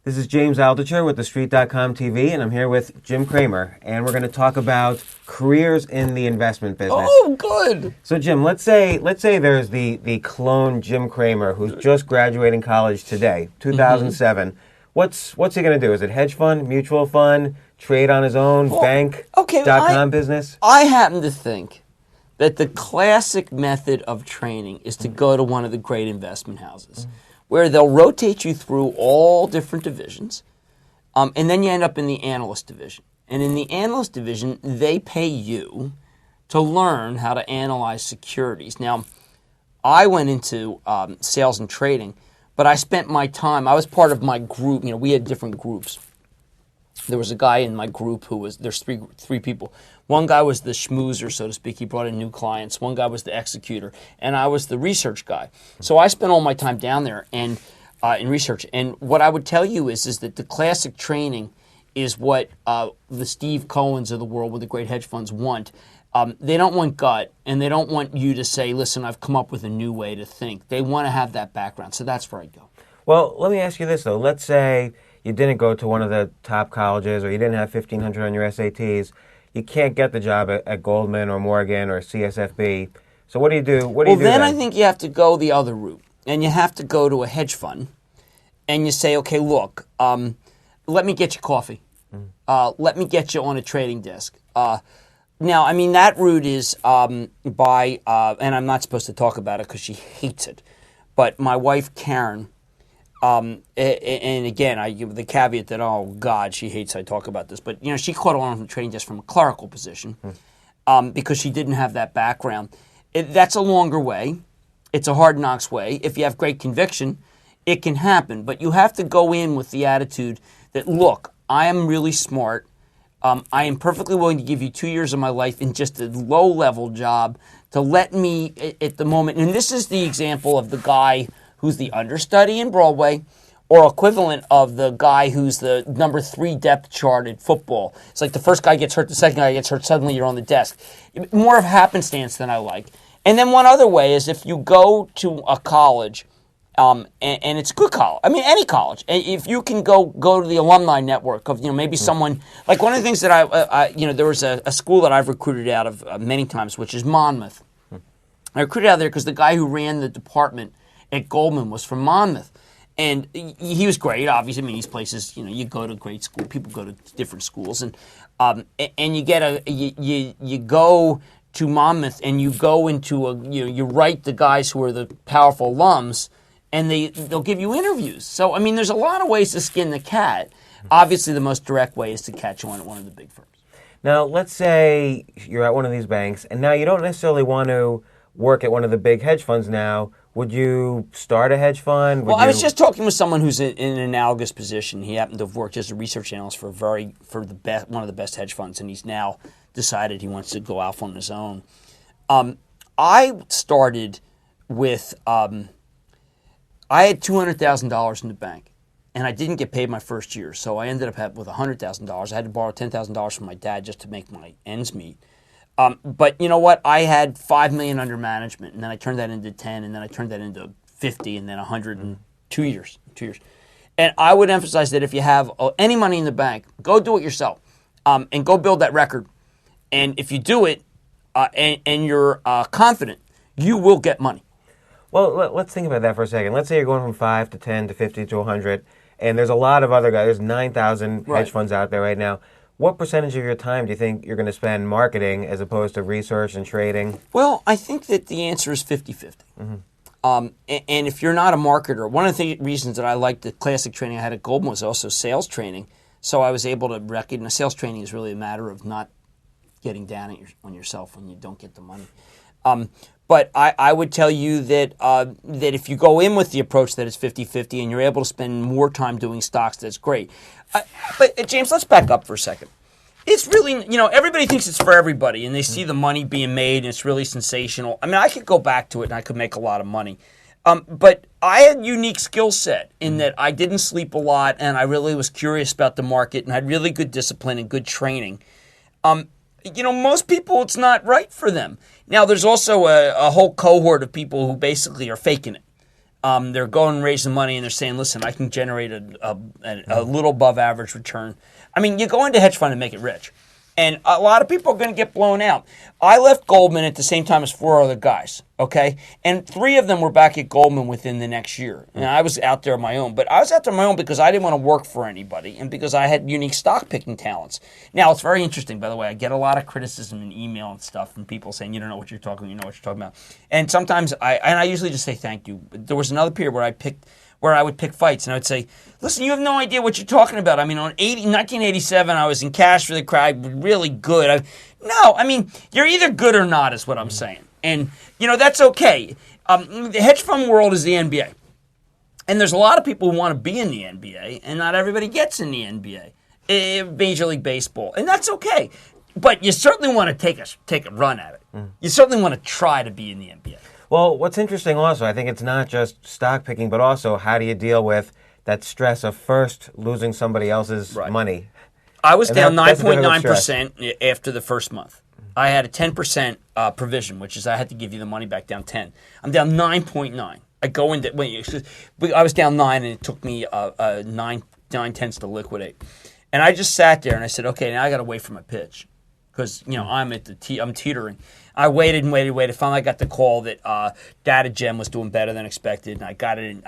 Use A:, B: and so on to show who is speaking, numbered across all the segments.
A: This is James Altucher with TheStreet.com TV, and I'm here with Jim Cramer, and we're going to talk about careers in the investment business.
B: Oh, good.
A: So, Jim, let's say there's the clone Jim Cramer who's just graduating college today, 2007. Mm-hmm. What's he going to do? Is it hedge fund, mutual fund, trade on his own, bank.com business?
B: I happen to think that the classic method of training is to go to one of the great investment houses, where they'll rotate you through all different divisions, and then you end up in the analyst division. And in the analyst division, they pay you to learn how to analyze securities. Now, I went into sales and trading, but I spent my time, I was part of my group. You know, we had different groups. There was a guy in my group there's three people. One guy was the schmoozer, so to speak. He brought in new clients. One guy was the executor, and I was the research guy. So I spent all my time down there and in research. And what I would tell you is that the classic training is what the Steve Cohens of the world with the great hedge funds want. They don't want gut, and they don't want you to say, listen, I've come up with a new way to think. They want to have that background. So that's where I go.
A: Well, let me ask you this, though. Let's say you didn't go to one of the top colleges, or you didn't have 1,500 on your SATs. You can't get the job at Goldman or Morgan or CSFB. So what do you do?
B: Well, then I think you have to go the other route, and you have to go to a hedge fund, and you say, okay, look, let me get you coffee. Let me get you on a trading desk. Now, I mean, that route is and I'm not supposed to talk about it because she hates it, but my wife, Karen, and again, I give the caveat that, oh, God, she hates I talk about this. But, you know, she caught on from the trading desk from a clerical position because she didn't have that background. That's a longer way. It's a hard knocks way. If you have great conviction, it can happen. But you have to go in with the attitude that, look, I am really smart. I am perfectly willing to give you 2 years of my life in just a low-level job to let me, at the moment, and this is the example of the guy who's the understudy in Broadway, or equivalent of the guy who's the number 3 depth chart at football. It's like the first guy gets hurt, the second guy gets hurt, suddenly you're on the desk. More of happenstance than I like. And then one other way is if you go to a college, and it's a good college, I mean any college, if you can go to the alumni network of, you know, maybe someone, like one of the things that I there was a school that I've recruited out of many times, which is Monmouth. I recruited out there because the guy who ran the department at Goldman was from Monmouth. And he was great, obviously. I mean, these places, you know, you go to great school, people go to different schools, and you go to Monmouth, and you go into you write the guys who are the powerful alums, and they'll give you interviews. So I mean, there's a lot of ways to skin the cat. Obviously, the most direct way is to catch on at one of the big firms.
A: Now, let's say you're at one of these banks, and now you don't necessarily want to work at one of the big hedge funds now. Would you start a hedge fund?
B: I was just talking with someone who's in an analogous position. He happened to have worked as a research analyst for one of the best hedge funds, and he's now decided he wants to go off on his own. I started with I had $200,000 in the bank, and I didn't get paid my first year, so I ended up with $100,000. I had to borrow $10,000 from my dad just to make my ends meet. But you know what? I had $5 million under management, and then I turned that into 10, and then I turned that into 50, and then 100 in 2 years. 2 years. And I would emphasize that if you have any money in the bank, go do it yourself, and go build that record. And if you do it, and you're confident, you will get money.
A: Well, let's think about that for a second. Let's say you're going from 5 to 10 to 50 to 100, and there's a lot of other guys. There's 9,000 hedge funds out there right now. What percentage of your time do you think you're going to spend marketing as opposed to research and trading?
B: Well, I think that the answer is 50-50. And if you're not a marketer, one of the reasons that I liked the classic training I had at Goldman was also sales training. So I was able to recognize sales training is really a matter of not getting down on yourself when you don't get the money. But I would tell you that that if you go in with the approach that it's 50-50 and you're able to spend more time doing stocks, that's great. But James, let's back up for a second. It's really, everybody thinks it's for everybody, and they see the money being made, and it's really sensational. I mean, I could go back to it, and I could make a lot of money. But I had a unique skill set in that I didn't sleep a lot, and I really was curious about the market, and had really good discipline and good training. Most people, it's not right for them. Now, there's also a whole cohort of people who basically are faking it. They're going and raising money, and they're saying, listen, I can generate a little above average return. I mean, you go into hedge fund and make it rich. And a lot of people are going to get blown out. I left Goldman at the same time as 4 other guys, okay? And 3 of them were back at Goldman within the next year. And I was out there on my own. But I was out there on my own because I didn't want to work for anybody and because I had unique stock picking talents. Now, it's very interesting, by the way. I get a lot of criticism in email and stuff from people saying, you don't know what you're talking about, you know what you're talking about. And sometimes I usually just say thank you. There was another period where I would pick fights, and I would say, listen, you have no idea what you're talking about. I mean, 1987, I was in cash for the crowd, really good. You're either good or not is what I'm saying. And, that's okay. The hedge fund world is the NBA. And there's a lot of people who want to be in the NBA, and not everybody gets in the NBA, Major League Baseball. And that's okay. But you certainly want to take a run at it. You certainly want to try to be in the NBA.
A: Well, what's interesting also, I think it's not just stock picking, but also how do you deal with that stress of first losing somebody else's money?
B: I was down 9.9% after the first month. I had a 10% provision, which is I had to give you the money back down 10. I'm down 9.9. I go into I was down 9, and it took me 9/10 to liquidate. And I just sat there and I said, okay, now I got to wait for my pitch because I'm teetering. I waited and waited. Finally, I got the call that Data Gem was doing better than expected, and I got in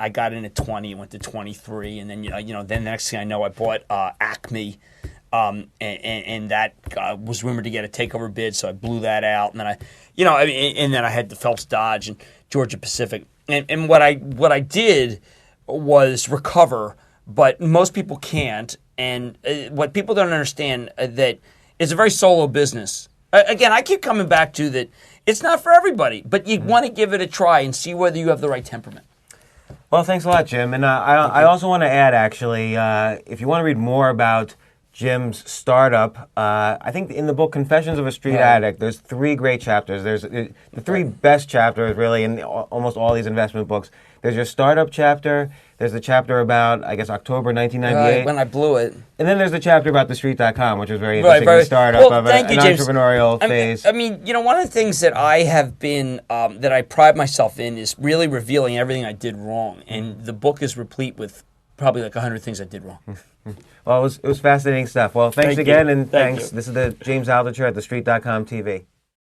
B: at 20. It went to 23, and then then the next thing I know, I bought Acme, and that was rumored to get a takeover bid, so I blew that out, and then and then I had the Phelps Dodge and Georgia Pacific, and what I did was recover, but most people can't, and what people don't understand that it's a very solo business. Again, I keep coming back to that it's not for everybody, but you want to give it a try and see whether you have the right temperament.
A: Well, thanks a lot, Jim. And I also want to add, actually, if you want to read more about Jim's startup, I think in the book Confessions of a Street Addict, there's 3 great chapters. There's the 3 best chapters, really, in almost all these investment books. There's your startup chapter. There's the chapter about, I guess, October 1998.
B: When I blew it.
A: And then there's the chapter about TheStreet.com, which was very interesting, the startup of an entrepreneurial phase.
B: One of the things that I have been, that I pride myself in is really revealing everything I did wrong. And the book is replete with probably like 100 things I did wrong.
A: Well, it was fascinating stuff. Well, thanks again, and thanks. This is the James Altucher at TheStreet.com TV.